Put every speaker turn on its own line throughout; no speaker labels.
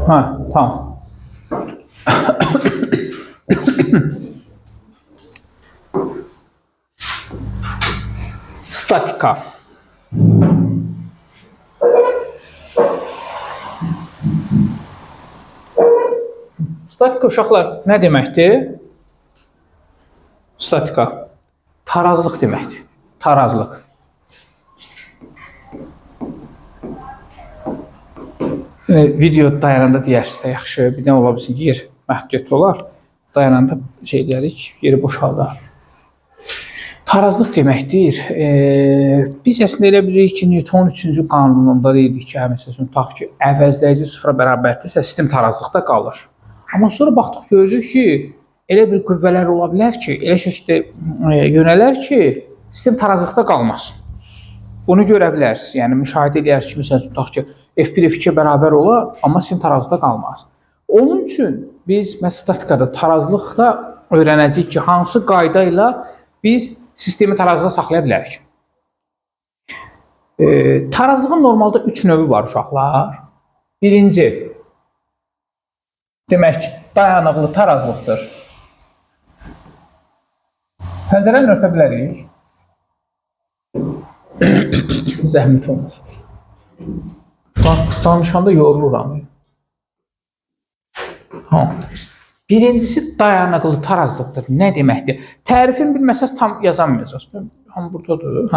Ha, tamam. Statika. Statika uşaqlar nə deməkdir? Statika. Tarazlıq deməkdir. Tarazlıq. Video dayananda deyərsiniz də yaxşı, bir də ola bilsin ki, yer məhdudiyyətli olar. Dayananda şey deyərik, yeri boşaldar. Tarazlıq deməkdir. Biz əslində elə bilirik ki, Newtonun 3-cü qanununda deyirik ki, məsələn, tutaq ki, əvəzləyici sıfıra bərabərdirsə, sistem tarazlıqda qalır. Amma sonra baxdıq, gördük ki, elə bir qüvvələr ola bilər ki, elə şəkildə yönələr ki, sistem tarazlıqda qalmaz. Bunu görə bilərsiniz. Yəni, müşahidə edərsiniz ki, məsələn, tutaq ki, F1 F2 bərabər olar, amma sistem tarazlıqda qalmaz. Onun üçün biz statikada, tarazlıqda öyrənəcəyik ki, hansı qayda ilə biz sistemi tarazlıqda saxlaya bilərik. Tarazlığın normalda 3 növü var uşaqlar. Birinci, demək ki, dayanıqlı tarazlıqdır. Pəncərəni örtə bilərik. Zəhmət olmaz. Danışanda yoruluram. Birincisi dayanıqlı tarazlıqdır. Nə deməkdir? Tərifini bilməsəz tam yazamayacaqsınız. Amma buradadır.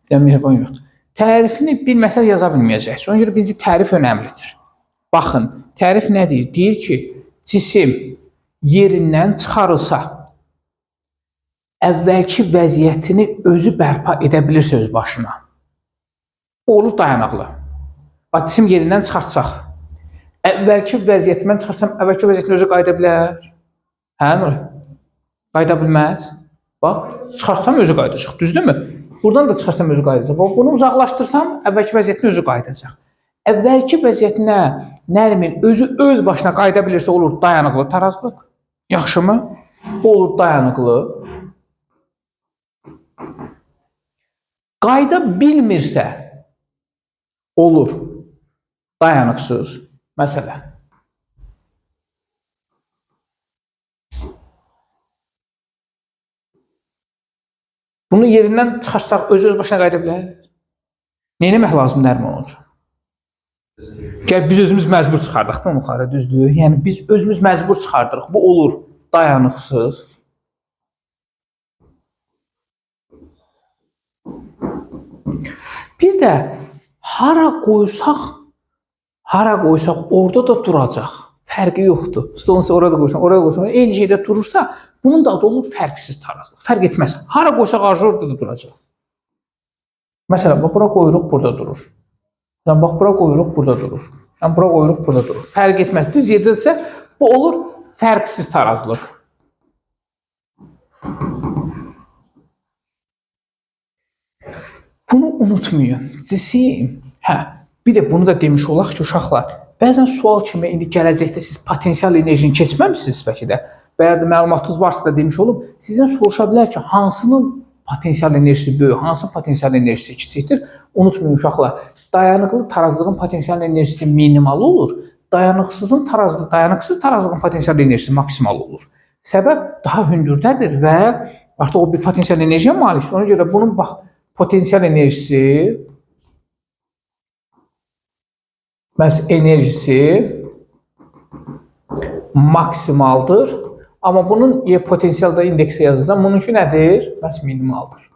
Mehriban yoxdur. Tərifini bilməsəz yaza bilməyəcəksiniz. Ona görə birinci tərif önəmlidir. Baxın, tərif nə deyir? Deyir ki, cisim yerindən çıxarılsa, əvvəlki vəziyyətini özü bərpa edə bilirsə öz başına. Olur dayanıqlı. Cisim yerindən çıxartsaq, əvvəlki vəziyyətimdən çıxarsam, əvvəlki vəziyyətin özü qayda bilər. Hə, Nuri? Qayda bilməz. Bax, çıxarsam özü qaydacaq, düzdür mü? Buradan da çıxarsam özü qaydacaq. Bunu uzaqlaşdırsam, əvvəlki vəziyyətin özü qaydacaq. Əvvəlki vəziyyətinə Nərmin özü öz başına qayda bilirsə, olur dayanıqlı tarazlıq. Yaxşımı? Olur dayanıqlı. Qayda bilmirsə, olur dayanıqsız. Məsələn. Bunu yerindən çıxarsaq, öz başına qayda bilər. Nə etmək lazımdır Nərmin onun üçün? Gəl biz özümüz məcbur çıxardıq da onu yuxarı, düzdür? Yəni biz özümüz məcbur çıxardırıq. Bu olur dayanıqsız. Bir də hara qoysaq orada da duracaq. Fərqi yoxdur. Stolun orada qoysan, eyni şeydə durursa, bunun da adı olur fərqsiz tarazlıq. Fərq etməz. Hara qoysaq orada da duracaq. Məsələn, bura qoyuruq, burada durur. Bax, bura qoyuruq, burada durur. Bura qoyuruq, burada durur. Fərq etməz. Düz yerdədirsə, bu olur fərqsiz tarazlıq. Bunu unutmayın. Cisim. Bir də bunu da demiş olaq ki, uşaqlar, bəzən sual kimi indi gələcəkdə siz potensial enerjini keçməmişsiniz bəlkə də, və ya da məlumatınız varsa da demiş olub, sizdən soruşa bilər ki, hansının potensial enerjisi böyük, hansının potensial enerjisi kiçikdir? Unutmayın uşaqlar, dayanıqlı tarazlığın potensial enerjisi minimal olur, dayanıqsız tarazlığın potensial enerjisi maksimal olur. Səbəb daha hündürdədir və artıq o bir potensial enerjiyə malikdir. Ona görə bunun bax, potensial enerjisi maksimaldır. Amma bunun potensialda indeksi yazırsam, bununki nədir? Minimaldır.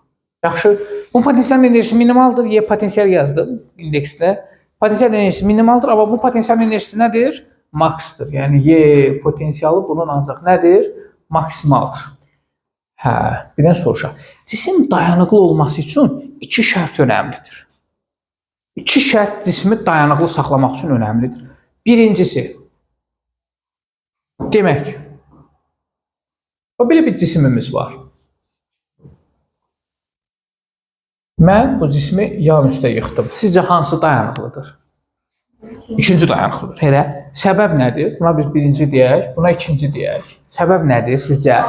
Yaxşı, bu potensial enerjisi minimaldır. Y potensial yazdım indeksdə. Potensial enerjisi minimaldır, amma bu potensial enerjisi nədir? Maksdır. Yəni, Y potensialı bunun ancaq nədir? Maksimaldır. Birdən soruşaq. Cisim dayanıqlı olması üçün iki şərt önəmlidir. İki şərt cismi dayanıqlı saxlamaq üçün önəmlidir. Birincisi, demək, belə bir cisimimiz var. Mən bu cismi yan üstə yıxdım. Sizcə hansı dayanıqlıdır? İkinci dayanıqlıdır. Elə, səbəb nədir? Buna biz birinci deyək, buna ikinci deyək. Səbəb nədir sizcə?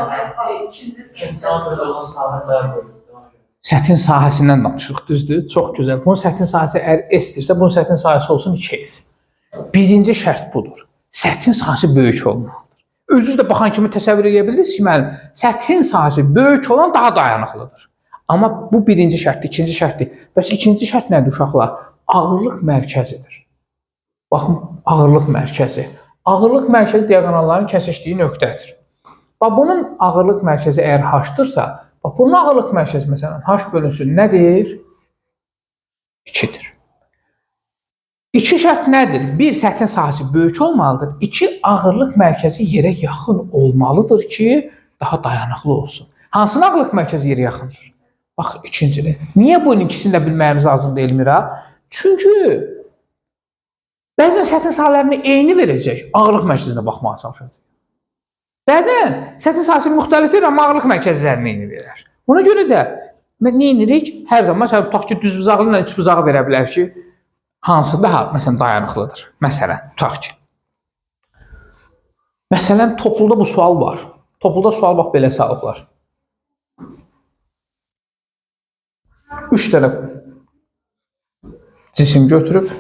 Səthin sahəsindən danışırıq, düzdür? Çox gözəl. Bunun səthin sahəsi əgər S-dirsə, bunun səthin sahəsi olsun 2S. Birinci şərt budur. Səthin sahəsi böyük olmalıdır. Özünüz də baxan kimi təsəvvür edə bilirsiniz ki, müəllim, səthin sahəsi böyük olan daha dayanıqlıdır. Amma bu birinci şərtdir, ikinci şərtdir. Bəs ikinci şərt nədir uşaqlar? Ağırlıq mərkəzidir. Baxın, ağırlıq mərkəzi. Ağırlıq mərkəzi diaqonalların kəsişdiyi nöqtədir. Bax, bunun ağırlıq mərkəzi əgər h-dırsa, bax, bunun ağırlıq mərkəzi məsələn h bölünsün nədir? 2-dir. İki şərt nədir? Bir, səthin sahəsi böyük olmalıdır. İki, ağırlıq mərkəzi yerə yaxın olmalıdır ki, daha dayanıqlı olsun. Hansının ağırlıq mərkəzi yerə yaxındır? Bax, ikincidir. Niyə bunun ikisini də bilməyimiz lazımdır Elmira? Çünki bəzən səthin sahələrini eyni verəcək, ağırlıq mərkəzinə baxmağa çalışacaq. Bəzən səthin sahəsi müxtəlif verir, amma ağırlıq mərkəzlərini eyni verir. Ona görə də nə edirik? Hər zaman, məsələn, tutaq ki, düz buzağı ilə üç buzağı verə bilər ki, hansı daha məsələn dayanıqlıdır? Məsələn, tutaq ki. Məsələn, topluluda bu sual var. Topluluda sual bax belə salıblar. 3 dənə cisim götürüb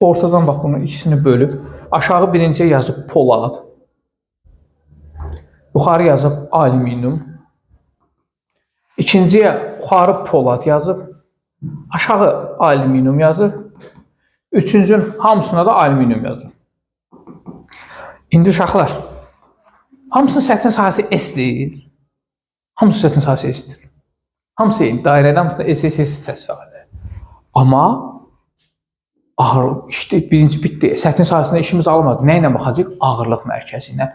ortadan bax bunun ikisini bölüb aşağı birinciyə yazıb polad, yuxarı yazıb alüminium, ikinciyə yuxarı polad yazıb aşağı alüminium yazıb, üçüncünün hamısına da alüminium yazıb. İndi uşaqlar, hamısının səthin sahəsi S deyil. Hamısı səthin sahəsi S-dir. Hamısı eyni, dairədə hamısında S hissəsi sahədir. Amma ağır, işte birinci bitdi. Səthin sahəsində işimiz almadı. Nə ilə baxacaq? Ağırlıq mərkəzi ilə.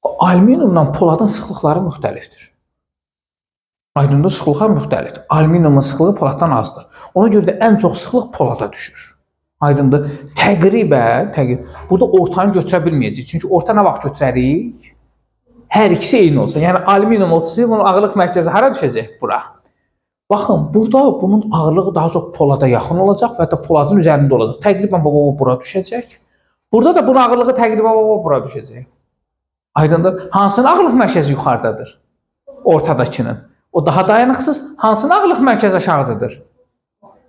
Alüminiumla poladın sıxlıqları müxtəlifdir. Aydındır, sıxlıqlar müxtəlifdir. Alüminiumun sıxlığı poladdan azdır. Ona görə də ən çox sıxlıq polada düşür. Aydındır. Təqribən, burada ortanı götürə bilməyəcək. Çünki orta nə vaxt götürərik? Hər ikisi eyni olsa. Yəni alüminium olsa, bunun ağırlıq mərkəzi hara düşəcək? Bura. Baxın, burada bunun ağırlığı daha çox polada yaxın olacaq və ya poladın üzərində olacaq. Təqribən bura düşəcək. Burada da bunun ağırlığı təqribən bura düşəcək. Aydındır. Hansının ağırlıq mərkəzi yuxarıdadır? Ortadakının. O daha dayanıqsız. Hansının ağırlıq mərkəzi aşağıdadır?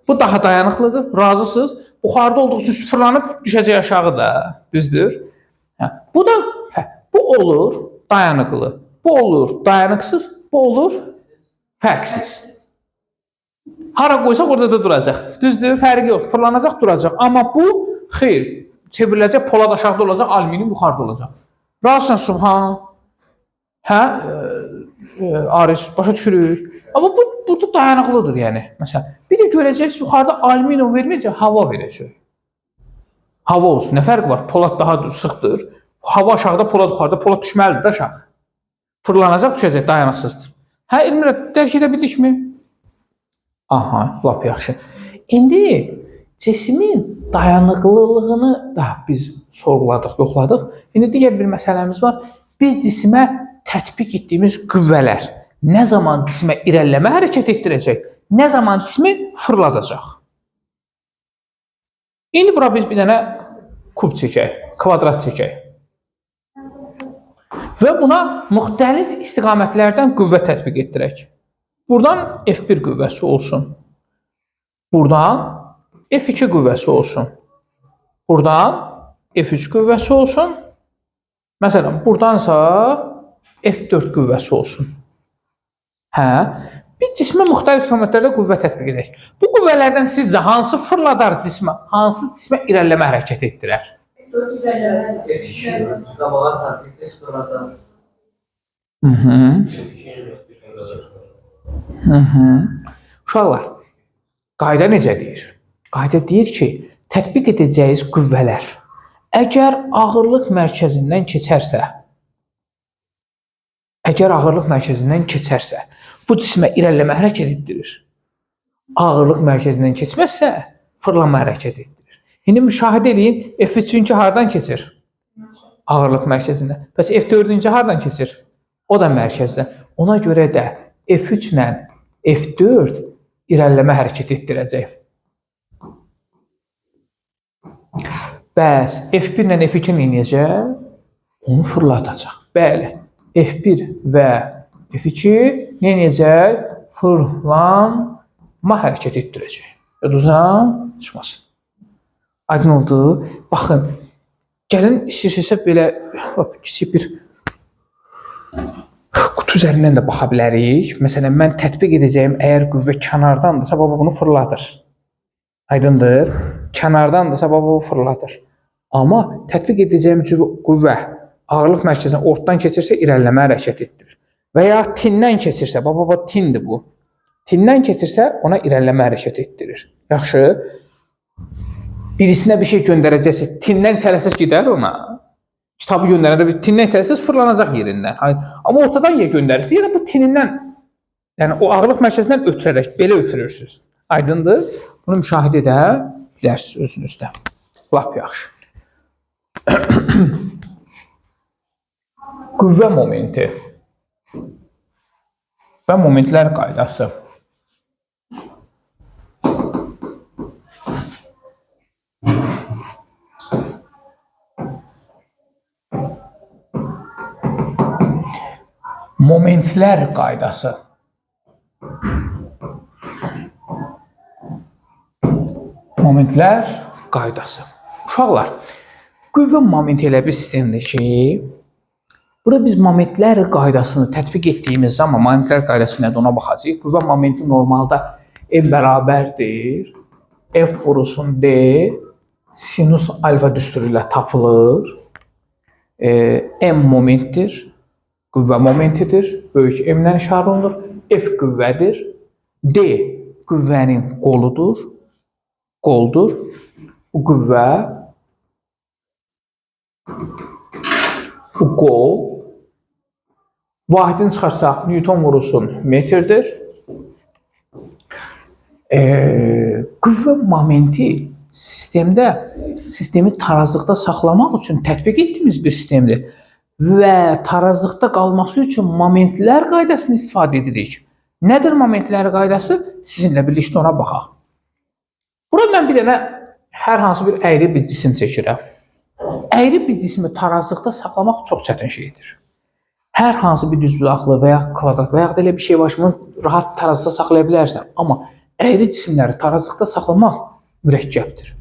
Bu daha dayanıqlıdır. Razısınız. Buxarda olduğu üçün sıfırlanıb düşəcək aşağı da. Düzdür? Bu da bu olur dayanıqlı. Bu olur dayanıqsız. Bu olur fərqsiz. Hara qoysaq orada da duracaq. Düzdür? Fərqi yoxdur. Fırlanacaq, duracaq. Amma bu xeyr. Çevriləcək, polad aşağıda olacaq, alüminium yuxarıda olacaq. Razısan Subhan? Hə? Aris, başa düşürük. Amma bu burada dayanıqlıdır yəni. Məsələn, bir də görəcəksiniz yuxarıda alüminium verməyəcək, hava verəcək. Hava olsun. Nə fərqi var? Polad daha sıxdır. Hava aşağıda, polad yuxarıda. Polad düşməlidir də aşağı. Fırlanacaq, düşəcək, dayanıqsızdır. Hə, Elmira, dərk edə bildikmi? Aha, lap yaxşı. İndi cismin dayanıqlılığını da biz sorğuladıq, yoxladıq. İndi digər bir məsələmiz var. Biz cisimə tətbiq etdiyimiz qüvvələr nə zaman cisimə irəliləmə hərəkət etdirəcək, nə zaman cismi fırladacaq. İndi bura biz bir dənə kub çəkək, kvadrat çəkək. Və buna müxtəlif istiqamətlərdən qüvvə tətbiq etdirək. Buradan F1 qüvvəsi olsun. Buradan F2 qüvvəsi olsun. Buradan F3 qüvvəsi olsun. Məsələn, buradansa F4 qüvvəsi olsun. Hə? Bir cismə müxtəlif istiqamətlərdə qüvvə tətbiq edək. Bu qüvvələrdən sizcə hansı fırladar cismə, hansı cismə irəliləmə hərəkət etdirər?
F2 qabağa tətbiqli sıfırladan.
Uşaqlar, qayda necə deyir? Qayda deyir ki, tətbiq edəcəyiniz qüvvələr əgər ağırlıq mərkəzindən keçərsə, bu cismə irəliləmə hərəkət etdirir. Ağırlıq mərkəzindən keçməzsə, fırlanma hərəkət etdirir. İndi müşahidə edin, F3-cü hardan keçir? Ağırlıq mərkəzindən. Bəs F4-cü hardan keçir? O da mərkəzdən. Ona görə də F3 ilə F4 irəliləmə hərəkət etdirəcək. Bəs F1 ilə F2 neyəcək? Onu fırladacaq. Bəli, F1 və F2 neyəcək? Fırlanma hərəkət etdirəcək. Yadınızdan çıxmasın. Aydın oldu. Baxın, gəlin istəyirsinizsə belə kiçik bir qutu üzərindən də baxa bilərik. Məsələn, mən tətbiq edəcəyim əgər qüvvə kənardandırsa, baba bunu fırladır. Aydındır? Kənardandırsa, baba bunu fırladır. Amma tətbiq edəcəyim qüvvə ağırlıq mərkəzindən ortadan keçirsə, irəliləmə hərəkət etdirir. Və ya tindən keçirsə, baba tindir bu. Tindən keçirsə, ona irəliləmə hərəkət etdirir. Yaxşı. Birisinə bir şey göndərəcəksiniz, tindən tələsiz gedər ona. Kitabı göndərəndə bir tindən tələsiz fırlanacaq yerindən. Amma ortadan göndərirsiniz, yəni bu tinindən, yəni o ağırlıq mərkəzindən ötürərək belə ötürürsünüz. Aydındır? Bunu müşahidə edə bilərsiniz özünüzdə. Lap yaxşı. Qüvvə momenti və momentlər qaydası. Momentlər qaydası. Momentlər qaydası. Uşaqlar, qüvvə momenti elə bir sistemdir ki, burada biz momentlər qaydasını tətbiq etdiyimiz zaman momentlər qaydası nədir ona baxacağıq. Qüvvə momenti normalda M bərabərdir. F vurulsun D sinus alfa düsturu ilə tapılır. M momentdir. Qüvvə momentidir. Böyük M-dən işarə olunur. F qüvvədir. D qüvvənin qoludur. Qoldur. Bu qüvvə, bu qol. Vahidini çıxarsaq, Newton vurulsun metrdir. Qüvvə momenti sistemi tarazlıqda saxlamaq üçün tətbiq etdiyimiz bir sistemdir. Və tarazlıqda qalması üçün momentlər qaydasını istifadə edirik. Nədir momentlər qaydası? Sizinlə birlikdə ona baxaq. Burada mən bir dənə hər hansı bir əyri bir cisim çəkirəm. Əyri bir cismi tarazlıqda saxlamaq çox çətin şeydir. Hər hansı bir düzbucaqlı və ya kvadrat və ya da elə bir şey var ki, bunu rahat tarazlıqda saxlaya bilərsən. Amma əyri cisimləri tarazlıqda saxlamaq mürəkkəbdir.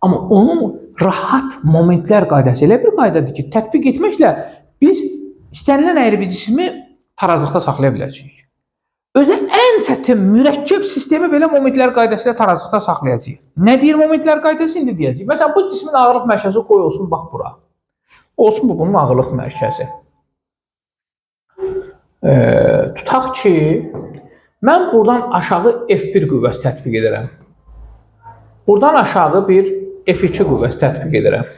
Amma onun rahat momentlər qaydası elə bir qaydadır ki, tətbiq etməklə biz istənilən əyri bir cismi tarazlıqda saxlaya biləcəyik. Özə ən çətin mürəkkəb sistemi belə momentlər qaydası ilə tarazlıqda saxlayacağıq. Nə deyir momentlər qaydası? İndi deyəcəyik. Məsələn, bu cismin ağırlıq mərkəzi qoy olsun, bax bura. Olsun bu bunun ağırlıq mərkəzi. Tutaq ki, mən buradan aşağı F1 qüvvəsi tətbiq edirəm. Buradan aşağı bir F2 qüvvəsi tətbiq edirəm.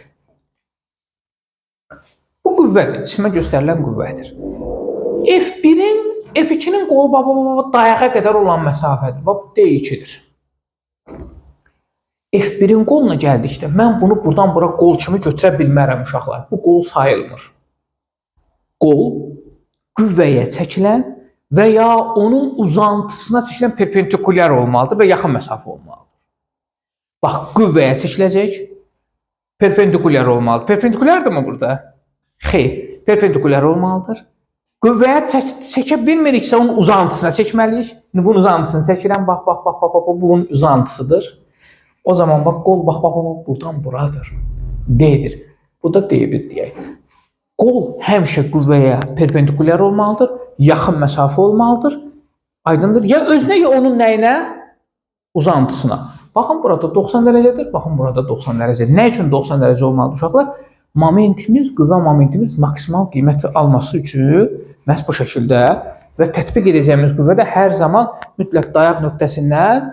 Bu qüvvədir, cisimə göstərilən qüvvədir. F2-nin qolu dayağa qədər olan məsafədir. Bu D2-dir. F1-in qoluna gəldikdə, mən bunu buradan bura qol kimi götürə bilmərəm uşaqlar. Bu qol sayılmır. Qol qüvvəyə çəkilən və ya onun uzantısına çəkilən perpendikulyar olmalıdır və yaxın məsafə olmalıdır. Bax, qüvvəyə çəkiləcək, perpendikulyar olmalıdır. Perpendikulyardır mı burada? Xeyr, perpendikulyar olmalıdır. Qüvvəyə çəkə bilmiriksə onun uzantısına çəkməliyik. Bunun uzantısını çəkirəm, bax, bu bunun uzantısıdır. O zaman bax, qol, bax, buradan buradır. D-dir. Bu da D1 deyək. Qol həmişə qüvvəyə perpendikulyar olmalıdır, yaxın məsafə olmalıdır. Aydındır. Ya özünə, ya onun nəyinə? Uzantısına. Baxın, burada 90 dərəcədir, baxın, burada 90 dərəcədir. Nə üçün 90 dərəcə olmalıdır uşaqlar? Momentimiz, qüvvə momentimiz maksimal qiyməti alması üçün məhz bu şəkildə və tətbiq edəcəyimiz qüvvə də hər zaman mütləq dayaq nöqtəsindən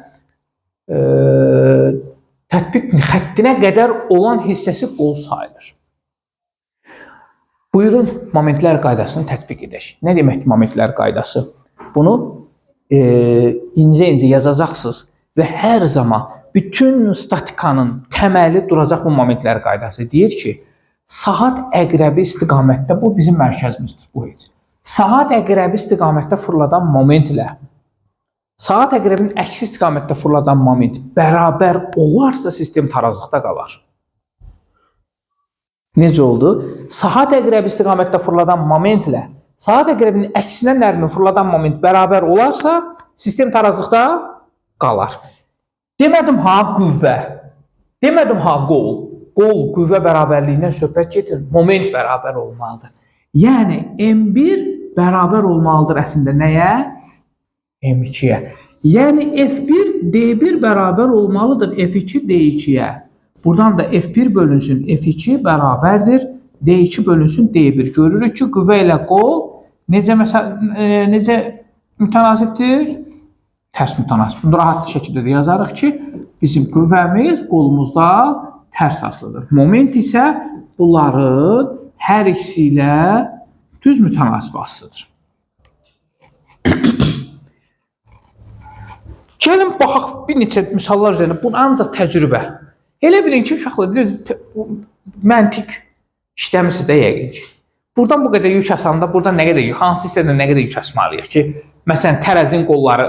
tətbiq xəttinə qədər olan hissəsi qol sayılır. Buyurun, momentlər qaydasını tətbiq edək. Nə deməkdir momentlər qaydası? Bunu incə-incə yazacaqsınız və hər zaman bütün statikanın təməli duracaq bu momentlər qaydası. Deyir ki, saat əqrəbi istiqamətdə, bu bizim mərkəzimizdir, bu heç. Saat əqrəbi istiqamətdə fırladan moment ilə saat əqrəbinin əksi istiqamətdə fırladan moment bərabər olarsa sistem tarazlıqda qalar. Necə oldu? Saat əqrəbi istiqamətdə fırladan moment ilə saat əqrəbinin əksinə nərmin fırladan moment bərabər olarsa sistem tarazlıqda qalar. Demədim ha qüvvə. Demədim ha qol. Qol qüvvə bərabərliyindən söhbət gedir. Moment bərabər olmalıdır. Yəni M1 bərabər olmalıdır əslində nəyə? M2-yə. Yəni F1 D1 bərabər olmalıdır F2 D2-yə. Buradan da F1 bölünsün F2 bərabərdir D2 bölünsün D1. Görürük ki, qüvvə ilə qol necə mütənasibdir? Tərs mütənasib. Bunu rahat şəkildə də yazarıq ki, bizim qüvvəmiz qolumuzda tərs asılıdır. Moment isə bunların hər ikisi ilə düz mütənasib asılıdır. Gəlin, baxaq bir neçə misallar üzərində. Bu ancaq təcrübə. Elə bilin ki, uşaqlar, məntiq işləmişsiniz də yəqin ki. Buradan bu qədər yük asanda, buradan nə qədər yük, hansı hissədən nə qədər yük asmalıyıq ki, məsələn, tərəzin qolları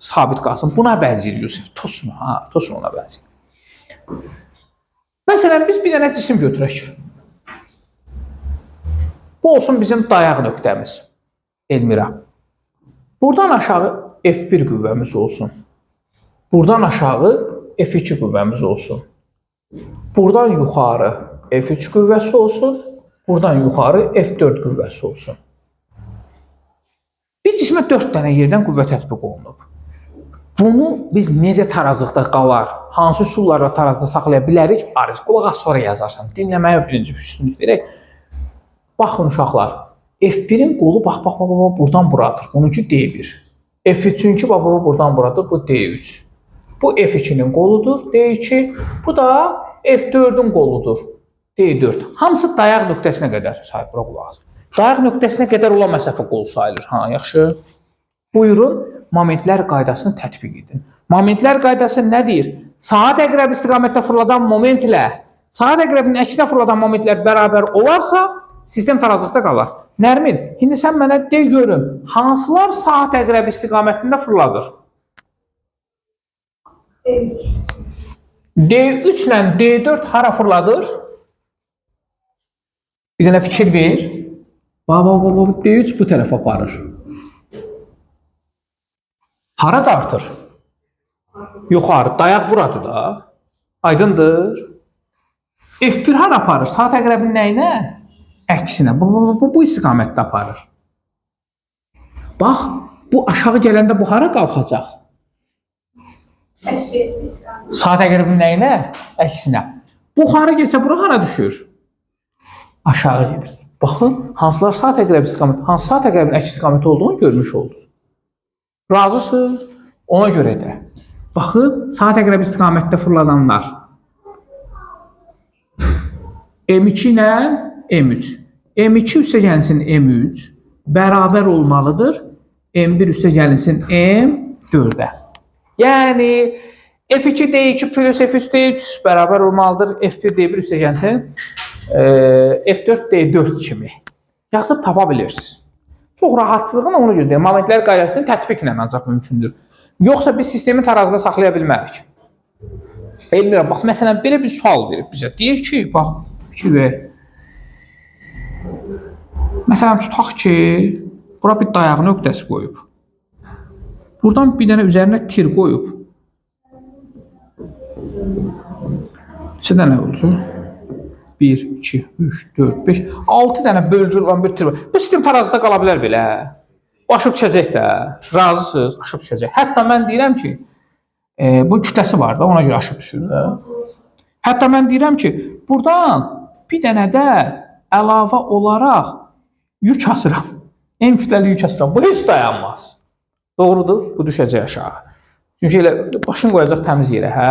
sabit qalsın. Buna bənzəyir Yusuf. Tosun, tosun ona bənzəyir. Məsələn, biz bir dənə cisim götürək. Bu olsun bizim dayaq nöqtəmiz. Elmira. Buradan aşağı F1 qüvvəmiz olsun. Buradan aşağı F2 qüvvəmiz olsun. Buradan yuxarı F3 qüvvəsi olsun. Buradan yuxarı F4 qüvvəsi olsun. Bir cismə 4 dənə yerdən qüvvə tətbiq olunub. Bunu biz necə tarazlıqda qalar, hansı üsullarla tarazda saxlaya bilərik? Ariz, qulaq az sonra yazarsan. Dinləməyə birinci üstünlük verək. Baxın uşaqlar, F1-in qolu bax buradan buradır. Bununki D1. F3-ünki buradan buradır. Bu D3. Bu F2-nin qoludur, D2. Bu da F4-ün qoludur, D4. Hamısı dayaq nöqtəsinə qədər sahib, bura qulaq asın. Dayaq nöqtəsinə qədər olan məsafə qol sayılır. Yaxşı. Buyurun, momentlər qaydasını tətbiq edin. Momentlər qaydası nə deyir? Saat əqrəb istiqamətdə fırladan moment ilə saat əqrəbinin əksinə fırladan momentlər bərabər olarsa, sistem tarazlıqda qalar. Nərmin, indi sən mənə de görüm, hansılar saat əqrəb istiqamətində fırladır? D3 ilə D4 hara fırladır? Bir dənə fikir ver. D3 bu tərəfə aparır. Hara dartır? Yuxarı. Dayaq buradır da. Aydındır. F1 hara aparır? Saat əqrəbinin nəyinə? Əksinə. Bu istiqamətdə aparır. Bax, bu aşağı gələndə bu hara qalxacaq? Saat əqrəbinin nəyinə? Əksinə. Bu hara gəlsə bura hara düşür? Aşağı gedir. Baxın, hansılar saat əqrəb istiqaməti, hansı saat əqrəbinin əks istiqaməti olduğunu görmüş oldunuz. Razısınız? Ona görə də. Baxın, saat əqrəb istiqamətdə fırladanlar. M2 ilə M3. M2 üstə gəlinsin M3 bərabər olmalıdır. M1 üstə gəlinsin M4-ə. Yəni, F2 D2 plus F3 D3 bərabər olmalıdır. F1 D1 üstə gəlsin F4 D4 kimi. Yazıb tapa bilirsiniz. Çox rahatsızlığına onu görə deyir. Momentlər qaydasını tətbiqlə ancaq mümkündür. Yoxsa biz sistemi tarazda saxlaya bilmərik. Elmira, bax, məsələn, belə bir sual verib bizə. Deyir ki, bax, fikir ver. Məsələn, tutaq ki, bura bir dayaq nöqtəsi qoyub. Buradan bir dənə üzərinə tir qoyub. Neçə dənə oldu? 1, 2, 3, 4, 5, 6 dənə bölgü olan bir tir var. Bu sistem tarazda qala bilər belə. O aşıb düşəcək də. Razısınız? Aşıb düşəcək. Hətta mən deyirəm ki, bu kütləsi var da, ona görə aşıb düşür də. Hətta mən deyirəm ki, buradan bir dənə də əlavə olaraq yük asıram. En kütləli yük asıram. Bu heç dayanmaz. Doğrudur, bu düşəcək aşağı. Çünki elə başını qoyacaq təmiz yerə, hə?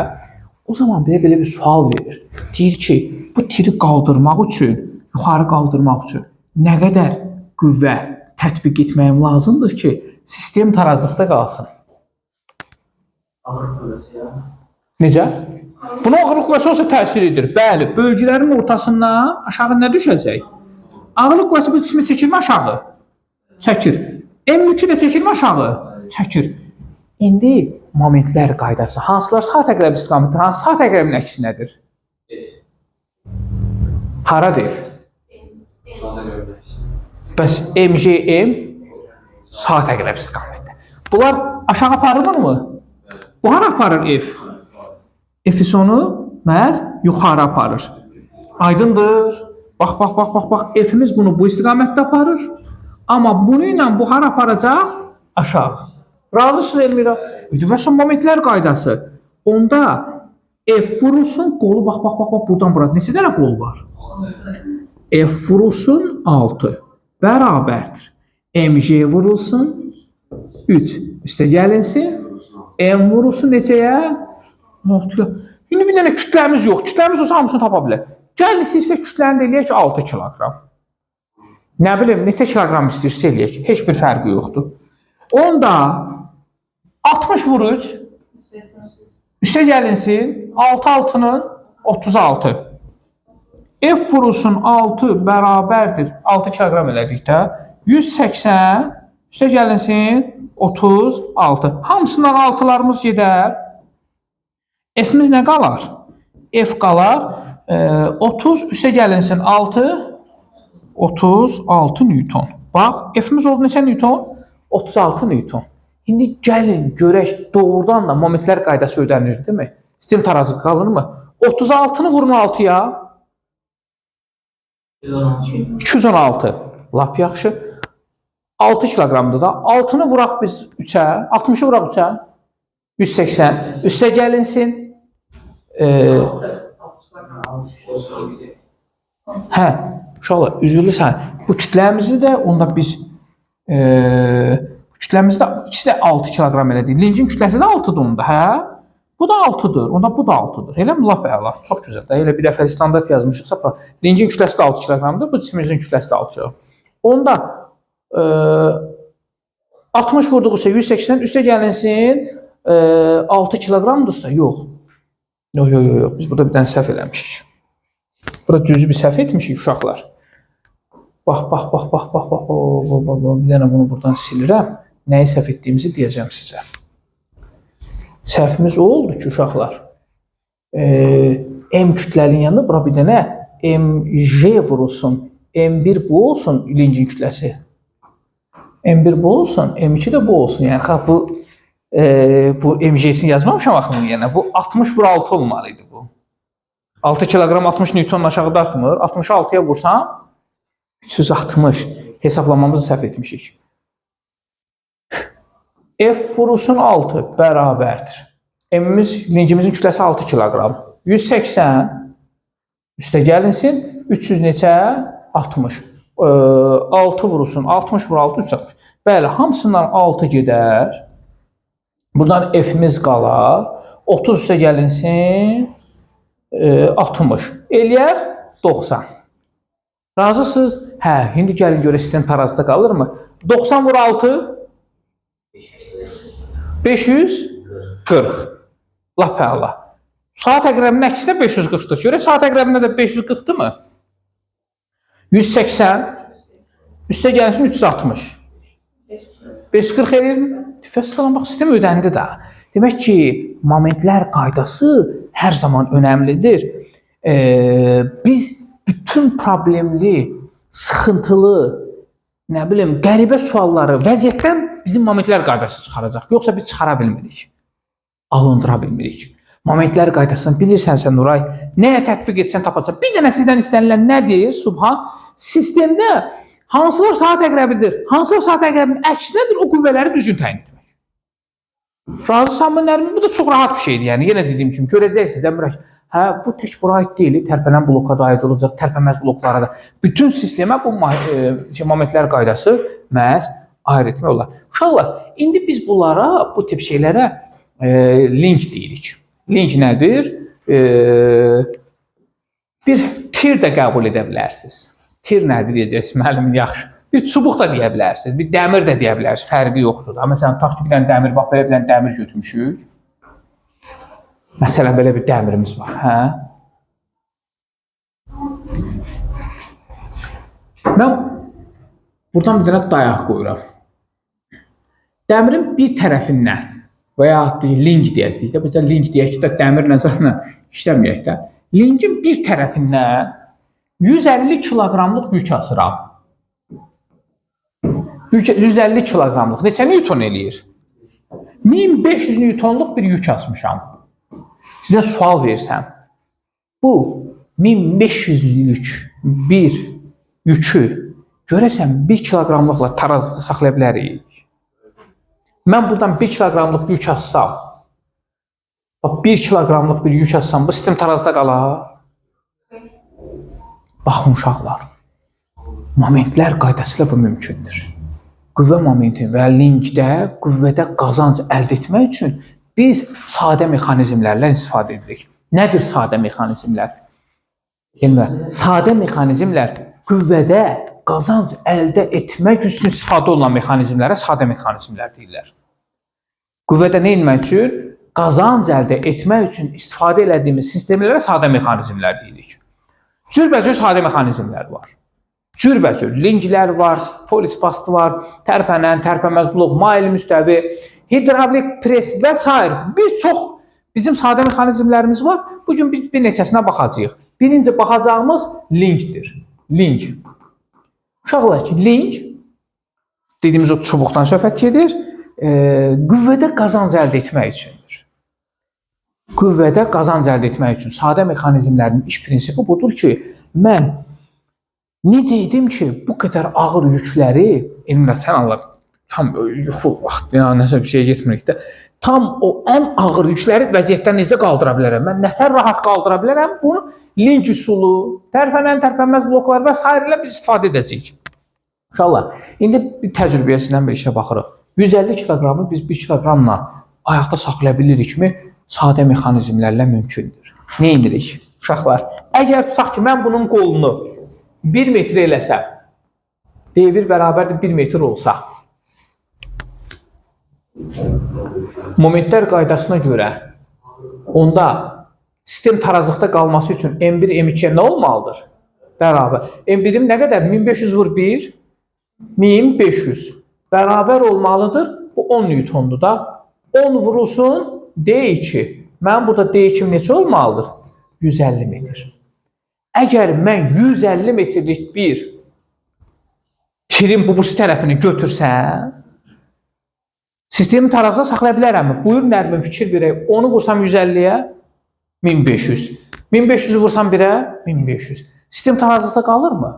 O zaman belə bir sual verir. Deyir ki, bu tiri qaldırmaq üçün, yuxarı qaldırmaq üçün nə qədər qüvvə tətbiq etməyim lazımdır ki, sistem tarazlıqda qalsın?
Ağırlıq qüvvəsi ya.
Necə? Buna ağırlıq qüvvəsi olsa təsir edir. Bəli, bölgələrin ortasından aşağı nə düşəcək? Ağırlıq qüvvəsi bu cismi çəkirmi aşağı? Çəkir. M3 də çəkirmi aşağı? Çəkir. İndi momentlər qaydası. Hansılar saat əqrəb istiqamətidir, hansı saat əqrəbinin əksinədir? Haradır? Bəs MGM saat əqrəb istiqamətdə. Bunlar aşağı aparılmırmı? Bu hara aparır F? F sonu məhz yuxarı aparır. Aydındır. Bax. F-imiz bunu bu istiqamətdə aparır. Amma bunu ilə bu hara aparacaq? Aşağı. Razısınız Elmira? Üniversite momentlər qaydası. Onda F vurulsun, qolu bax, buradan bura. Neçə dənə qol var? F vurulsun 6 bərabərdir. MJ vurulsun 3 üstə gəlinsin. M vurulsun neçəyə? İndi bir dənə kütləmiz yox. Kütləmiz olsa hamısını tapa bilər. Gəlin isə kütləni də eləyək 6 kiloqram. Nə bilim, neçə kiloqram istəyirsə eləyək. Heç bir fərqi yoxdur. Onda 60 vur 3 üstə gəlinsin 6-6'nın 36. F vurulsun 6 bərabərdir. 6 kiloqram elədikdə 180 üstə gəlinsin 36. Hamısından 6'larımız gedər. F'imiz nə qalar? F qalar 30 üstə gəlinsin 6 36 Newton. Bax, F'imiz oldu neçə Newton? 36 Newton. İndi gəlin görək doğrudan da momentlər qaydası ödənir, değil mi? Sistem tarazı qalırmı? 36'nı vurun 6'ya. 216. Lap yaxşı. 6 kiloqramdır da. 6'nı vuraq biz 3'ə. 60'ı vuraq 3'ə. 180. Üstə gəlinsin. Hə, uşaqlar, üzürlüsən. Bu kütləmizi də onda biz kütləmizdə ikisi də 6 kiloqram elədik. Lincin kütləsi də 6'dır onda, hə? Bu da 6'dır, onda bu da 6'dır. Elə mi? Laf əla. Çox gözəl. Elə bir dəfə standart yazmışıqsa, lincin kütləsi də 6 kiloqramdır, bu cisimimizin kütləsi də 6 kiloqram. Onda 60 vurduqsa 180 üstə gəlinsin 6 kiloqramdırsa, yox. Yox. Biz burada bir dənə səhv eləmişik. Burada cüzi bir səhv etmişik uşaqlar. Bax. Bir dənə bunu buradan silirəm. Nəyi səhv etdiyimizi deyəcəm sizə. Səhvimiz o oldu ki, uşaqlar. M kütlənin yanında bura bir dənə MJ vurulsun. M1 bu olsun lincin kütləsi. M1 bu olsun, M2 də bu olsun. Yəni bu MJ'sini yazmamışam axı yəni. Bu 60 vur 6 olmalıydı bu. 6 kiloqram 60 Newton aşağı artmır. 66'ya vursam 360 hesablamamızı səhv etmişik. F vurulsun 6 bərabərdir. M'imiz, lincimizin kütləsi 6 kiloqram. 180 üstə gəlinsin 300 neçə? 60. 6 vurulsun 60 vur 6 360. Bəli, hamısından 6 gedər. Buradan F'imiz qalar. 30 üstə gəlinsin 60. Eləyər 90. Razısınız? Hə, indi gəlin görə sistem tarazda qalırmı? 90 vur 6 540. Lap əla. Saat əqrəbinin əksinə 540'dır. Görə saat əqrəbində də 540'dır mı? 180 üstə gəlsin 360. 540 eləyir mi? Fəssalam, bax, sistem ödəndi də. Demək ki, momentlər qaydası hər zaman önəmlidir. Biz bütün problemli, sıxıntılı, nə bilim, qəribə sualları, vəziyyətdən bizim momentlər qaydası çıxaracaq. Yoxsa biz çıxara bilmirik. Alındıra bilmirik. Momentlər qaydasını bilirsənsə Nuray, nəyə tətbiq etsən tapacaq. Bir dənə sizdən istənilən nədir? Subhan, sistemdə hansılar saat əqrəbidir, hansılar saat əqrəbinin əksinədir, o qüvvələri düzgün təyin etmək. Razısanmı Nərmin? Bu da çox rahat bir şeydir. Yəni, yenə dediyim kimi, görəcəksiniz, Dəmirək. Hə, bu tək bura aid deyil, tərpənən bloka da aid olacaq, tərpənməz bloklara da. Bütün sistemə bu momentlər qaydası məhz aid etmək olar. Uşaqlar, indi biz bunlara, bu tip şeylərə link deyirik. Link nədir? Bir tir də qəbul edə bilərsiniz. Tir nədir deyəcəksiniz, müəllim, yaxşı. Bir çubuq da deyə bilərsiniz, bir dəmir də deyə bilərsiniz, fərqi yoxdur. Məsələn, tutaq ki, bir dənə dəmir, bax, belə bir dənə dəmir götürmüşük. Məsələn, belə bir dəmirimiz var, hə? Mən buradan bir dənə dayaq qoyuram. Dəmirin bir tərəfindən və ya link deyək də, bir də link deyək ki, dəmirlə zaten işləməyək də. Linkin bir tərəfindən 150 kiloqramlıq yük asıram. 150 kiloqramlıq neçə Newton eləyir? 1500 Newtonluq bir yük asmışam. Sizə sual versəm, Bu 1500'lük bir yükü görəsən 1 kiloqramlıqla tarazda saxlaya bilərik. Mən buradan 1 kiloqramlıq yük assam, 1 kiloqramlıq bir yük assam, bu sistem tarazda qalar. Baxın uşaqlar, momentlər qaydasıyla bu mümkündür. Qüvvə momenti və linkdə qüvvədə qazanc əldə etmək üçün biz sadə mexanizmlərlə istifadə edirik. Nədir sadə mexanizmlər? Yəni, sadə mexanizmlər qüvvədə qazanc əldə etmək üçün istifadə olunan mexanizmlərə sadə mexanizmlər deyirlər. Qüvvədə nə etmək üçün? Qazanc əldə etmək üçün istifadə etdiyimiz sistemlərə sadə mexanizmlər deyirik. Cürbəcür sadə mexanizmlər var. Cürbəcür linklər var, polis bastı var, tərpənən, tərpənməz blok, mail müstəvi, hidravlik pres və s. Bir çox bizim sadə mexanizmlərimiz var. Bugün biz bir neçəsinə baxacağıq. Birinci baxacağımız linkdir. Link. Uşaqlar ki, link dediyimiz o çubuqdan söhbət gedir. Qüvvədə qazanc əldə etmək üçündür. Qüvvədə qazanc əldə etmək üçün sadə mexanizmlərin iş prinsipi budur ki, mən necə edim ki, bu qədər ağır yükləri, Elmira sən Allah, tam yuxu vaxtı, nəsə bir şey getmirik də, tam o ən ağır yükləri vəziyyətdən necə qaldıra bilərəm? Mən nətər rahat qaldıra bilərəm? Bunu link üsulu, tərpənən, tərpənməz bloklar və s. ilə biz istifadə edəcəyik. İnşallah, indi bir təcrübəsindən bir işə baxırıq. 150 kiloqramı biz 1 kiloqramla ayaqda saxlaya bilirikmi? Sadə mexanizmlərlə mümkündür. Nə edirik? Uşaqlar, əgər tutaq ki, mən bunun qolunu 1 metr eləsəm, D1 bərabərdir 1 metr olsa, momentlər qaydasına görə onda sistem tarazlıqda qalması üçün M1, M2-yə nə olmalıdır? Bərabər. M1-im nə qədər? 1500 vur 1, 1500 bərabər olmalıdır. Bu 10 Newtondur da. 10 vurulsun D2. Mənim burada D2 neçə olmalıdır? 150 metr. Əgər mən 150 metrlik bir tirin bu tərəfini götürsəm, sistemi tarazda saxlaya bilərəmmi? Buyur Nərmin, fikir verək. Onu vursam 150-yə 1500. 1500-ü vursam 1-ə 1500. Sistem tarazda qalırmı?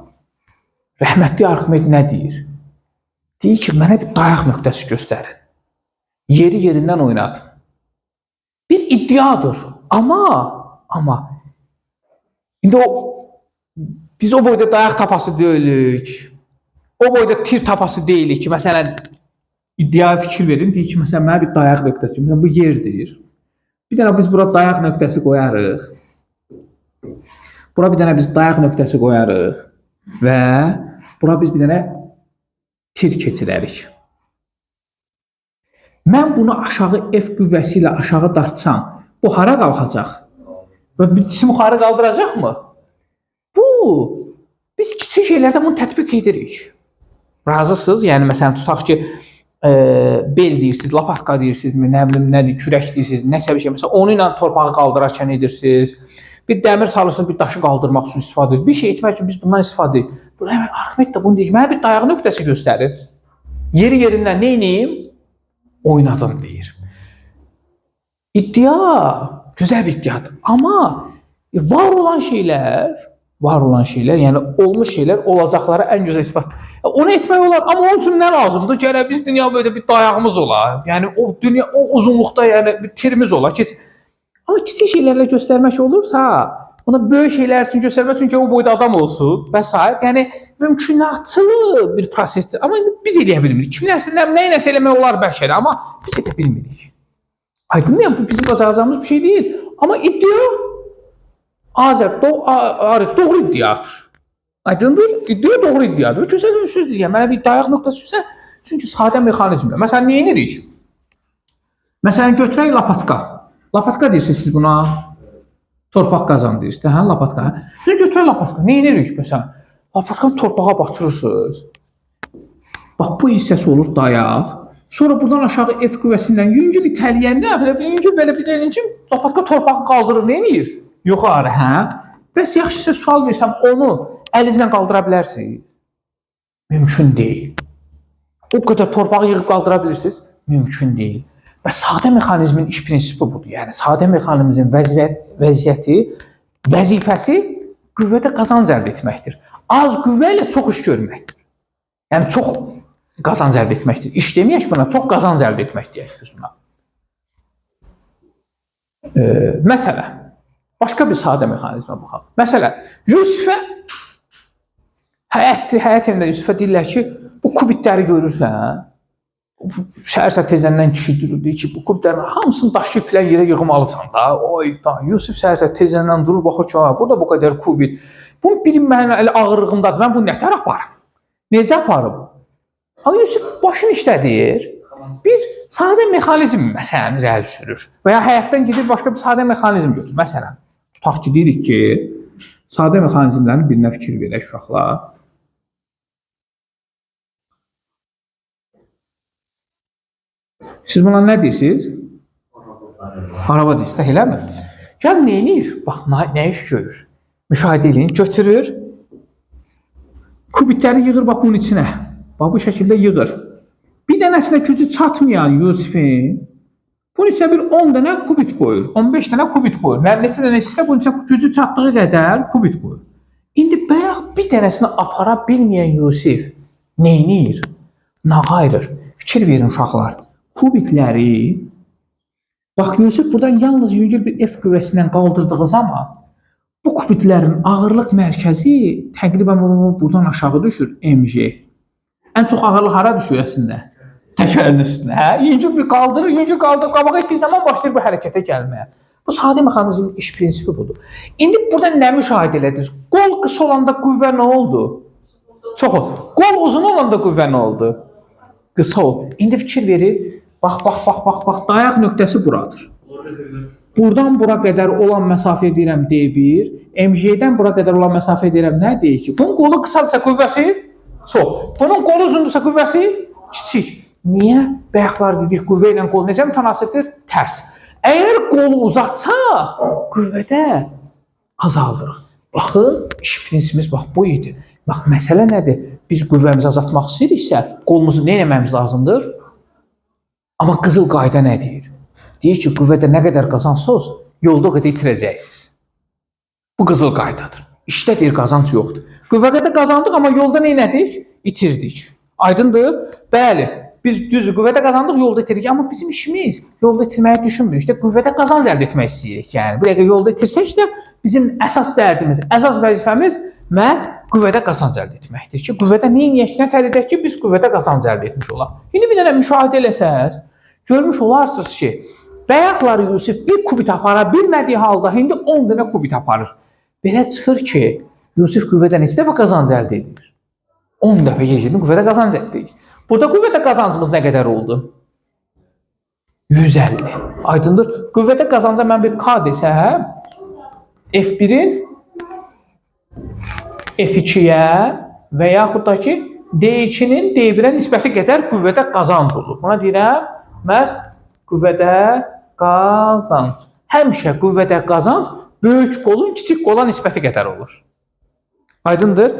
Rəhmətli Arximed nə deyir? Deyir ki, mənə bir dayaq nöqtəsi göstərin. Yeri yerindən oynatın. Bir iddiadır. Amma indi biz o boyda dayaq tapası deyilik. O boyda tir tapası deyilik ki, məsələn, iddiaya fikir verin. Deyir ki, məsələn, mənə bir dayaq nöqtəsi. Məsələn, bu yerdir. Bir dənə biz bura dayaq nöqtəsi qoyarıq. Bura bir dənə biz dayaq nöqtəsi qoyarıq. Və bura biz bir dənə tir keçirərik. Mən bunu aşağı F qüvvəsi ilə aşağı dartsam, bu hara qalxacaq? Və cisim yuxarı qaldıracaqmı? Biz kiçik şeylərdə bunu tətbiq edirik. Razısınız? Yəni, məsələn, tutaq ki, bel deyirsiniz, lapatka deyirsiniz, nə bilim, nədir, kürək deyirsiniz, nəsə bir şey. Məsələn, onu ilə torpağı qaldırarkən edirsiniz. Bir dəmir salırsınız, bir daşı qaldırmaq üçün istifadə edirsiniz. Bir şey etmək üçün biz bundan istifadə edirik. Arximed də bunu deyir. Mənə bir dayaq nöqtəsi göstərir. Yeri yerindən nə edeyim? Oynadım deyir. İddia gözəl bir iddiadır. Amma var olan şeylər, yəni olmuş şeylər olacaqlara ən gözəl isbat. Onu etmək olar, amma onun üçün nə lazımdır? Gərək biz dünya boyda bir dayağımız olar. Yəni o uzunluqda yəni bir tirimiz olar. Amma kiçik şeylərlə göstərmək olursa, ona böyük şeylər üçün göstərmək üçün ki, o boyda adam olsun və s. Yəni mümkünatlı bir prosesdir. Amma indi biz eləyə bilmirik. Kimin əslində nəsə eləmək olar bəlkə də, amma biz edə bilmirik. Aydındır, bu bizim bacaracağımız bir şey deyil. Amma iddia doğru iddiadır. Aydındır, iddia doğru iddiadır. Gözəl bir sözdür. Yəni, mənə bir dayaq nöqtəsi üçün, çünki sadə mexanizmdir. Məsələn, nə edirik? Məsələn, götürək lapatka. Lapatka deyirsiniz siz buna. Torpaq qazan deyirsiniz. Hə, lapatka. Siz götürək lapatka. Nə edirik? Məsələn, lapatkanı torpağa batırırsınız. Bax, bu hissəsi olur dayaq. Sonra buradan aşağı F qüvvəsindən yüngül itələyəndə, yüngül belə bir deyincim, lapatka torpağı qaldırır, nə edir? Yuxarı, hə? Bəs yaxşı sizə sual versəm, onu əlinizlə qaldıra bilərsiniz? Mümkün deyil. O qədər torpağı yığıb qaldıra bilirsiniz? Mümkün deyil. Və sadə mexanizmin iş prinsipi budur. Yəni, sadə mexanizmin vəziyyəti vəzifəsi qüvvədə qazanc əldə etməkdir. Az qüvvə ilə çox iş görməkdir. Yəni çox qazanc əldə etməkdir. İş deməyək buna, çox qazanc əldə etmək deyək biz buna. Məsələn, başqa bir sadə mexanizmə baxaq. Məsələn, Yusifə həyat evində Yusifə deyirlər ki, bu kubitləri görürsən, səhər tezəndən kişi dururdu ki, bu kubitlərin hamısını daşıyıb filan yerə yığmalısan da. Oy da, Yusif səhər tezəndən durur, baxır ki, burada bu qədər kubit. Bunun bir mənim elə ağırlığındadır, mən bunu nətər aparım? Necə aparım? Amma Yusuf başını işlədir, bir sadə mexanizm məsələn irəli sürür və ya həyatdan gedir başqa bir sadə mexanizm götürür. Məsələn, tutaq ki, deyirik ki, sadə mexanizmlərin birinə fikir verək uşaqlar. Siz buna nə deyirsiniz? Araba deyirsiniz, eləmi? Ya nə edir? Bax, nə iş görür? Müşahidə edin, götürür, kubitləri yığır bax bunun içinə. Bax, bu şəkildə yığır. Bir dənəsinə gücü çatmayan Yusifin, bunun içinə bir 10 dənə kubit qoyur, 15 dənə kubit qoyur. Neçə dənə istə, bunun içinə gücü çatdığı qədər kubit qoyur. İndi bayaq bir dənəsini apara bilməyən Yusif nə edir? Nağayırır. Fikir verin uşaqlar. Kubitləri, bax Yusuf buradan yalnız yüngül bir F qüvvəsindən qaldırdığı zaman bu kubitlərin ağırlıq mərkəzi təqribən buradan aşağı düşür, mg. Ən çox ağırlıq hara düşür əslində? Təkərin üstünə. Yüngül bir qaldırır, qabağa etdiyi zaman başlayır bu hərəkətə gəlməyə. Bu sadə mexanizmin iş prinsipi budur. İndi burada nə müşahidə elədiniz? Qol qısa olanda qüvvə nə oldu? Çox oldu. Qol uzun olanda qüvvə nə oldu? Qısa oldu. İndi fikir verir. Bax, dayaq nöqtəsi buradır. Buradan bura qədər olan məsafə deyirəm D1, MG-dən bura qədər olan məsafə deyirəm nə deyir ki? Bunun qolu qısadırsa qüvvəsi çox. Bunun qolu uzundursa qüvvəsi kiçik. Niyə? Bayaqlar dedik, qüvvə ilə qol necə mütənasibdir? Tərs. Əgər qolu uzatsaq, qüvvədə azaldırıq. Baxın, iş prinsipimiz bax bu idi. Bax, məsələ nədir? Biz qüvvəmizi azaltmaq istəyiriksə, qolumuzu nə etmemiz lazımdır? Amma qızıl qayda nə deyir? Deyir ki, qüvvədə nə qədər qazansınız, yolda o qədər itirəcəksiniz. Bu qızıl qaydadır. İşdə deyir, qazanc yoxdur. Qüvvədə qazandıq, amma yolda nə etdik? İtirdik. Aydındır? Bəli, biz düz qüvvədə qazandıq, yolda itirdik. Amma bizim işimiz yolda itirməyi düşünmürük. İşte qüvvədə qazanc əldə etmək istəyirik. Yəni, bu dəqiqə yolda itirsək də bizim əsas dərdimiz, əsas vəzifəmiz məhz qüvvədə qazanc əldə etməkdir ki, qüvvədə nə tələb edək ki, biz qüvvədə qazanc əldə etmiş olaq. İndi bir dənə müşahidə eləsəz, görmüş olarsınız ki, bayaqlar Yusif bir kubit apara bilmədiyi halda indi 10 dənə kubit aparır. Belə çıxır ki, Yusif qüvvədə neçə dəfə qazanc əldə edir? 10 dəfə yerini qüvvədə qazanc əldə edir. Burada qüvvədə qazancımız nə qədər oldu? 150. Aydındır? Qüvvədə qazanca mən bir K desəm, F1-in F2-yə və yaxud da ki, D2-nin D1-ə nisbəti qədər qüvvədə qazanc olur. Buna deyirəm, məhz qüvvədə qazanc. Həmişə qüvvədə qazanc böyük qolun kiçik qola nisbəti qədər olur. Aydındır?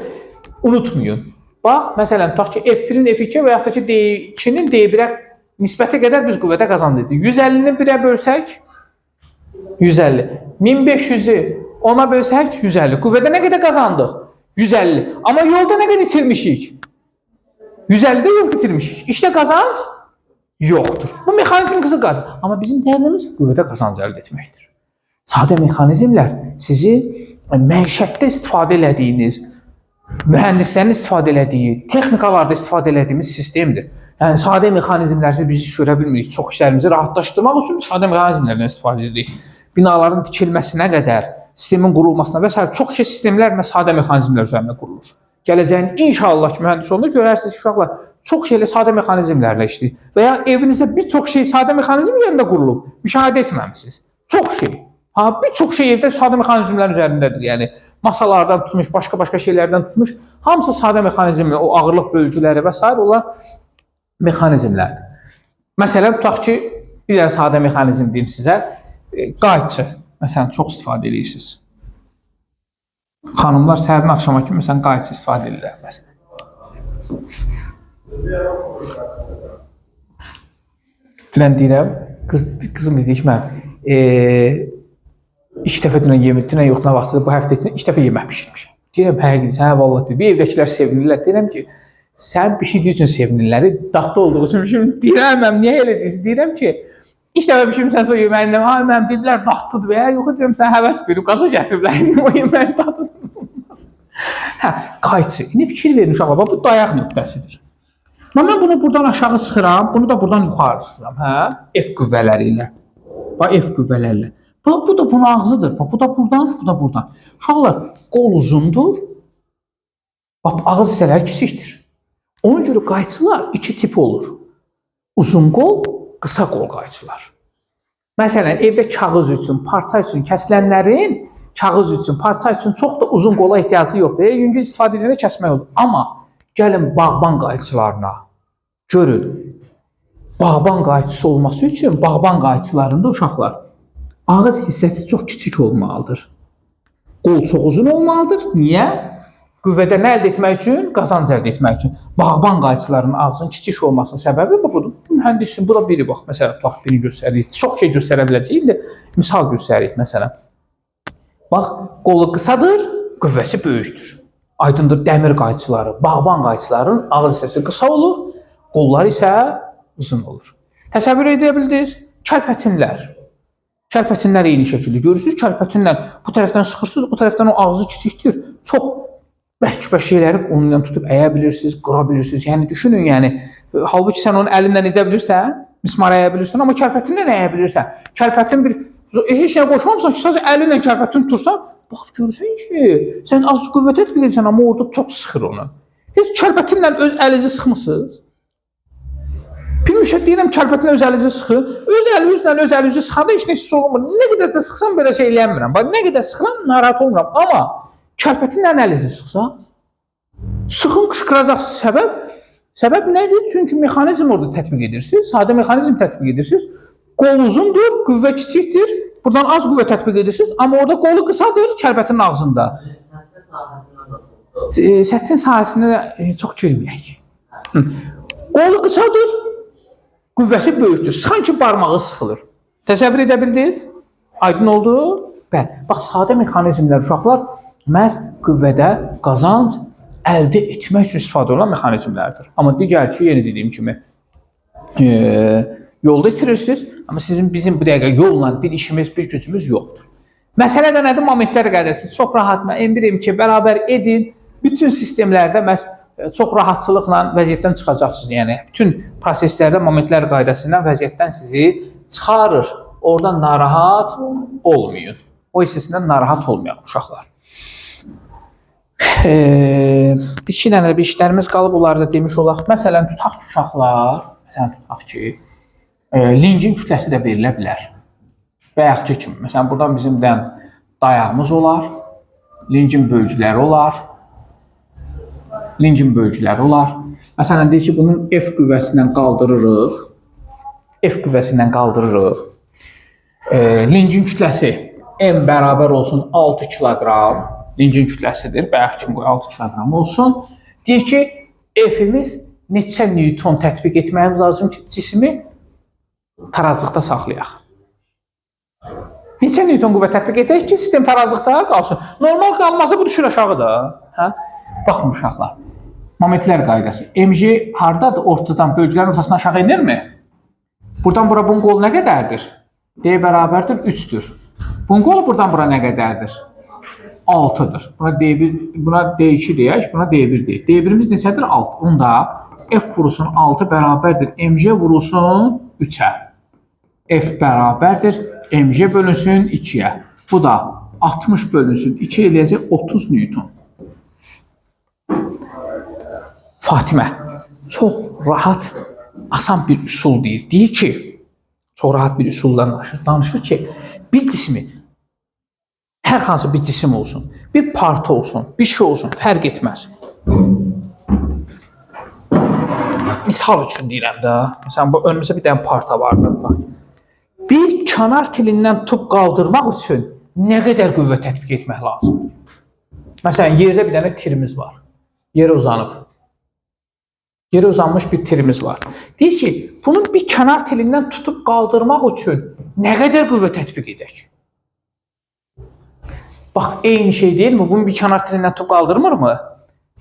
Unutmayın. Bax, məsələn, tutaq ki, F1-in F2 və yaxud da ki, D2-nin D1-ə nisbəti qədər biz qüvvədə qazanc dedik. 150-ni 1-ə bölsək, 150. 1500-ü 10-a bölsək, 150. Qüvvədə nə qədər qazandıq? 150. Amma yolda nə qədər itirmişik? 150-də yol itirmişik. İşdə qazanc yoxdur. Bu mexanizm qızıl qaydadır. Amma bizim dərdimiz qüvvədə qazanc əldə etməkdir. Sadə mexanizmlər sizin məişətdə istifadə elədiyiniz, mühəndislərin istifadə elədiyi, texnikalarda istifadə elədiyimiz sistemdir. Yəni, sadə mexanizmlərsiz biz iş görə bilmirik. Çox işlərimizi rahatlaşdırmaq üçün sadə mexanizmlərdən istifadə edirik. Binaların tikilməsinə qədər, sistemin qurulmasına və s. çox şey sistemlər və sadə mexanizmlər üzərində qurulur. Gələcəyin inşallah ki, mühəndis olunur, görərsiniz ki, uşaqlar çox şeylə sadə mexanizmlərlə işləyir. Və ya evinizdə bir çox şey sadə mexanizm üzərində qurulub, müşahidə etməmisiniz. Çox şey. Bir çox şey evdə sadə mexanizmlər üzərindədir. Yəni, masalardan tutmuş, başqa şeylərdən tutmuş, hamısı sadə mexanizmlər, o ağırlıq bölgüləri və s. onlar mexanizmlərdir. Məsələn, tutaq ki, bir dənə sadə mexanizm deyim sizə, qayçı, məsələn, çox istifadə edirsiniz. Xanımlar səhərin axşama kimi, məsələn, qayçı istifadə edirlər, məsələn. Dilən deyirəm, qızım deyik mən, 2 dəfə dünən yemişdin, yox nə vaxtdır bu həftə üçün 2 dəfə yemək bişirmişəm. Deyirəm, həqiqətən, hə vallahi. Bir evdəkilər sevinirlər. Deyirəm ki, sən bişirdiyi üçün sevinirlər, dadlı olduğu üçün. Şimdi deyirəm, niyə elə deyirsən? Deyirəm ki, 2 dəfə bişirmisən sonra yeməyindən, ay mənim dedilər dadlıdır və ya yox deyirəm sən həvəs verib qaza gətiriblər. O yeməyin dadı olmaz. Hə, qayçı. İndi fikir verin uşaqlar, bu dayaq nöqtəsidir. Mən bunu buradan aşağı sıxıram, bunu da buradan yuxarı sıxıram, hə? F qüvvələri ilə. Bax F qüvvələri ilə. Bu da bunun ağzıdır. Bu da buradan, bu da buradan. Uşaqlar, qol uzundur. Bax ağız hissələri kiçikdir. Ona görə qayçılar 2 tip olur. Uzun qol, qısa qol qayçılar. Məsələn, evdə kağız üçün, parça üçün kəsilənlərin kağız üçün, parça üçün çox da uzun qola ehtiyacı yoxdur. Yüngül istifadə edəndə kəsmək olur. Amma gəlin bağban qayçılarına. Görün. Bağban qayçısı olması üçün bağban qayçılarında uşaqlar ağız hissəsi çox kiçik olmalıdır. Qol çox uzun olmalıdır. Niyə? Qüvvədə nə əldə etmək üçün? Qazanc əldə etmək üçün. Bağban qayçılarının ağzının kiçik olmasının səbəbi budur. Mühəndisin, bu da biri bax. Məsələn, tutaq birini göstəririk. Çox şey göstərə biləcəyik. İndi misal göstəririk məsələn. Bax, qolu qısadır, qüvvəsi böyükdür. Aydındır, dəmir qayçıları, bağban qayçıların ağız hissəsi qısa olur, qolları isə uzun olur. Təsəvvür edə bildiniz? Kəlpətinlər. Kəlpətinlər eyni şəkildə görürsünüz. Kəlpətinlər bu tərəfdən sıxırsınız, bu tərəfdən o ağzı kiçikdir. Çox bərk-bərk şeyləri onunla tutub əyə bilirsiniz, qıra bilirsiniz. Yəni düşünün, yəni halbuki sən onu əlinlə edə bilirsən, mismar əyə bilirsən, amma kəlpətinlə əyə bilirsən. Kəlpətin bir heç nə qoşmamısan ki, sadəcə əlinlə kəlpətini tutursan, bax görürsən ki, sən az qüvvə tətbiq edirsən, amma orada çox sıxır onu. Heç kəlbətinlə öz əlinizi sıxmısınız? Bilmişəm, deyirəm, kəlbətinlə öz əlinizi sıxın. Öz əlinizi sıxanda heç nə hiss olmur. Nə qədər də sıxsam belə şey eləyəmirəm. Bax, nə qədər sıxıram, narahat olmuram. Amma kəlbətinlə əlinizi sıxsaq, sıxın qışqıracaqsınız. Səbəb nədir? Çünki mexanizm orada tətbiq edirsiniz. Sadə mexanizm tətbiq edirsiniz. Qol uzundur, qüvvə kiçikdir. Buradan az qüvvə tətbiq edirsiniz. Amma orada qolu qısadır, kəlbətinin ağzında. Səttin sahəsində çox girməyək. Qolu qısadır, qüvvəsi böyükdür. Sanki barmağı sıxılır. Təsəvvür edə bildiniz? Aydın oldu? Bəli. Bax, sadə mexanizmlər, uşaqlar, məhz qüvvədə qazanc əldə etmək üçün istifadə olunan mexanizmlərdir. Amma digər ki, yeni dediyim kimi, yolda itirirsiniz, amma bizim bu dəqiqə yolla bir işimiz, bir gücümüz yoxdur. Məsələ də nədir? Momentlər qaydası. Çox rahat, M1, M2 bərabər edin. Bütün sistemlərdə çox rahatçılıqla vəziyyətdən çıxacaqsınız. Yəni, bütün proseslərdə momentlər qaydasından vəziyyətdən sizi çıxarır. Oradan narahat olmayın. O hissəsindən narahat olmayaq uşaqlar. Bir iki dənə bir işlərimiz qalıb, onları da demiş olaq. Məsələn, tutaq ki, uşaqlar, lincin kütləsi də verilə bilər. Bayaqki kimi. Məsələn, buradan bizim dayağımız olar, lincin bölgüləri olar. Məsələn, deyək ki, bunun F qüvvəsindən qaldırırıq. Lincin kütləsi M bərabər olsun 6 kiloqram. Lincin kütləsidir. Bayaq kimi qoy 6 kiloqram olsun. Deyək ki, F-imiz neçə newton tətbiq etməyimiz lazım ki, cismi tarazlıqda saxlayaq. Neçə newton qüvvə tətbiq edək ki, sistem tarazlıqda qalsın. Normal qalmasa bu düşür aşağıda. Baxın uşaqlar. Momentlər qaydası. MG hardadır? Ortadan, bölgülərin ortasına aşağı inirmi? Buradan bura bunun qolu nə qədərdir? D bərabərdir 3-dür. Bunun qolu buradan bura nə qədərdir? 6-dır. Buna D2 deyək, buna D1 deyək. D1-imiz neçədir? 6. Onda F vurulsun 6 bərabərdir. MG vurulsun 3-ə. F bərabərdir. MG bölünsün 2-yə. Bu da 60 bölünsün 2 eləyəcək 30 newton. Fatimə çox rahat, asan bir üsul deyir. Deyir ki, çox rahat bir üsuldan danışır ki, bir cismi, hər hansı bir cisim olsun, bir parça olsun, bir şey olsun, fərq etməz. Misal üçün deyirəm də, məsələn, önümüzdə bir dənə parça vardır. Bir kənar tilindən tutub qaldırmaq üçün nə qədər qüvvə tətbiq etmək lazımdır? Məsələn, yerdə bir dənə tirimiz var. Yerə uzanıb. Yerə uzanmış bir tirimiz var. Deyir ki, bunun bir kənar tilindən tutub qaldırmaq üçün nə qədər qüvvə tətbiq edək? Bax, eyni şey deyilmi? Bunu bir kənar tirindən tutub qaldırmırmı?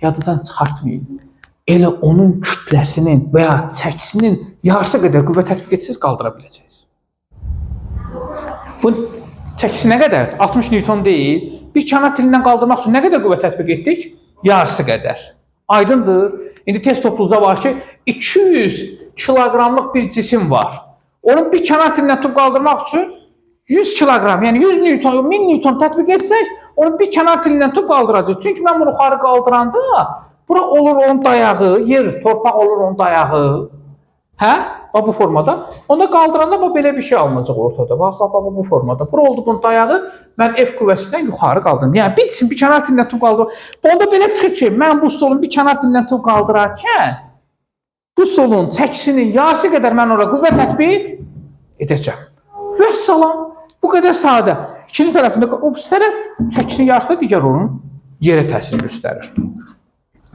Yadından çıxartmayın. Elə onun kütləsinin və ya çəkisinin yarısı qədər qüvvə tətbiq etsiniz, qaldıra biləcəksiniz. Bu çəkisi nə qədərdir? 60 Newton deyil. Bir kənar tirindən qaldırmaq üçün nə qədər qüvvə tətbiq etdik? Yarısı qədər. Aydındır. İndi test topluca var ki, 200 kiloqramlıq bir cisim var. Onun bir kənar tirindən tutub qaldırmaq üçün 100 kiloqram, yəni 100 Newton, 1000 Newton tətbiq etsək, onun bir kənar tirindən tutub qaldıracaq. Çünki mən bunu yuxarı qaldıranda, bura olur onun dayağı, yer, torpaq olur onun dayağı. Hə? Bax bu formada. Onda qaldıranda bax belə bir şey alınacaq ortada. Bax bu formada. Bura oldu bunun dayağı. Mən F qüvvəsindən yuxarı qaldırdım. Yəni bitsin bir kənar tirindən tutub qaldırdım. Onda belə çıxır ki, mən bu stolun bir kənar tirindən tutub qaldırarkən bu stolun çəkisinin yarısı qədər mən ora qüvvə tətbiq edəcəm. Vəssalam. Bu qədər sadə. İkinci tərəfində o tərəf çəkisinin yarısında digər onun yerə təsir göstərir.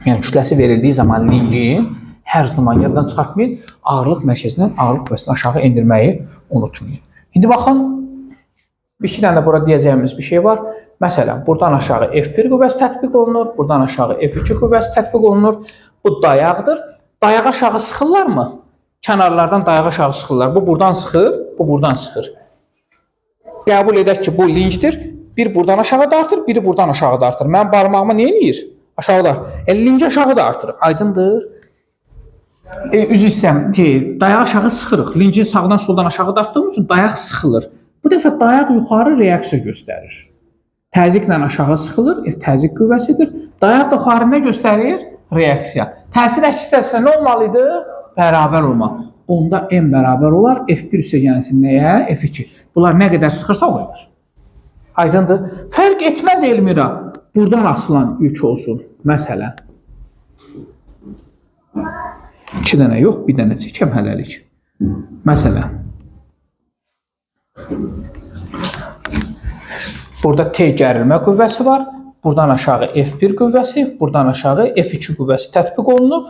Yəni kütləsi verildiyi zaman lingin hər zaman yaddan çıxartmayın, ağırlıq mərkəzindən ağırlıq qüvvəsini aşağı endirməyi unutmayın. İndi baxın, bir iki dənə də bura deyəcəyimiz bir şey var. Məsələn, buradan aşağı F1 qüvvəsi tətbiq olunur, buradan aşağı F2 qüvvəsi tətbiq olunur. Bu dayaqdır. Dayağı aşağı sıxırlarmı? Kənarlardan dayağı aşağı sıxırlar. Bu buradan sıxır, bu buradan sıxır. Qəbul edək ki, bu linkdir. Bir buradan aşağı dartır, biri buradan aşağı dartır. Mən barmağıma nə eləyir? Aşağı dartır. Linki aşağı dartırıq. Aydındır. Üzr istəyirəm ki, dayağı aşağı sıxırıq. Linkin sağdan soldan aşağı dartdığımız üçün dayaq sıxılır. Bu dəfə dayaq yuxarı reaksiya göstərir. Təzyiqlə aşağı sıxılır, təzyiq qüvvəsidir. Dayaq da yuxarı nə göstərir? Reaksiya. Təsir əks hissəsinə nə olmalıdır? Bərabər olmalı. Onda M bərabər olar F1 üstəgəlsin nəyə? F2. Bunlar nə qədər sıxırsa o qədər. Aydındır. Fərq etməz Elmira. Buradan asılan yük olsun. Məsələn. 2 dənə yox, bir dənə çəkəm hələlik. Məsələn. Burada T gərilmə qüvvəsi var. Buradan aşağı F1 qüvvəsi, buradan aşağı F2 qüvvəsi tətbiq olunub.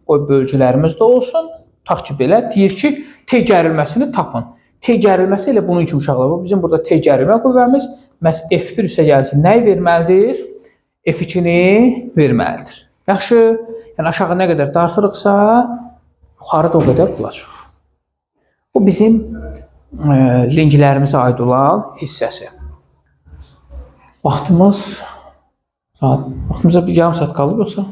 Qoy bölgülərimiz də olsun. Tutaq ki, belə deyir ki, T gərilməsini tapın. T gərilməsi elə bunun kimi uşaqlar. Bizim burada T gərilmə qüvvəmiz məhz F1 üstəgəlsin nəyi verməlidir? F2-ni verməlidir. Yaxşı, yəni aşağı nə qədər dartırıqsa, yuxarı da o qədər olacaq. Bu bizim linklərimizə aid olan hissəsi. Vaxtımıza bir yarım saat qalıb yoxsa?